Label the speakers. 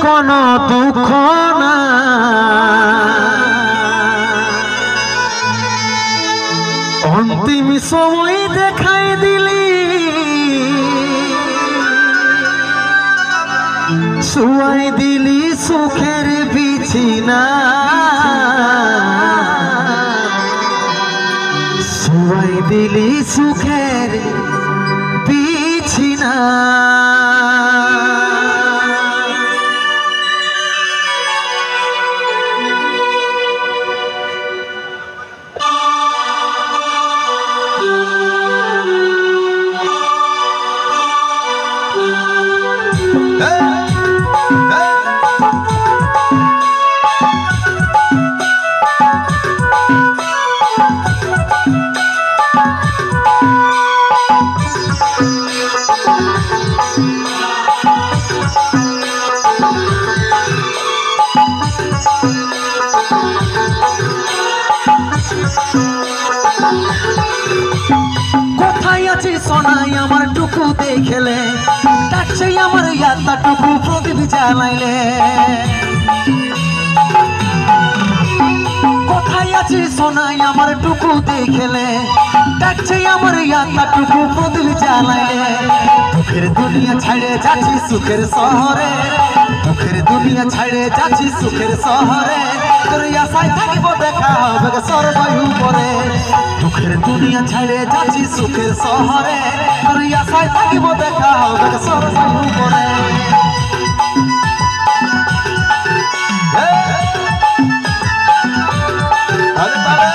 Speaker 1: কোনো দুঃখ না অন্তিম সময় দেখাই দিলি শুয়াই দিলি সুখের বিছিনা শুয়াই দিলি সুখের বিছিনা কোথায় আছিস সোনাই আমার টুকু দেখলে ডাকছে আমার ইয়াতা টুকু প্রদীপ জ্বালাইলে কোথায় আছিস সোনাই আমার টুকু দেখলে ডাকছে আমার ইয়াতা টুকু প্রদীপ জ্বালাইলে দুঃখের দুনিয়া ছেড়ে যাচ্ছি সুখের শহরে দুঃখের দুনিয়া ছেড়ে যাচ্ছি সুখের শহরে তোর আশায় থাকিব দেখা হবে সর্বাই উপরে দুঃখের দুনিয়া ছেড়ে যাচ্ছি সুখের শহরে তোর আশায় থাকিব দেখা হবে সর্বাই উপরে আরে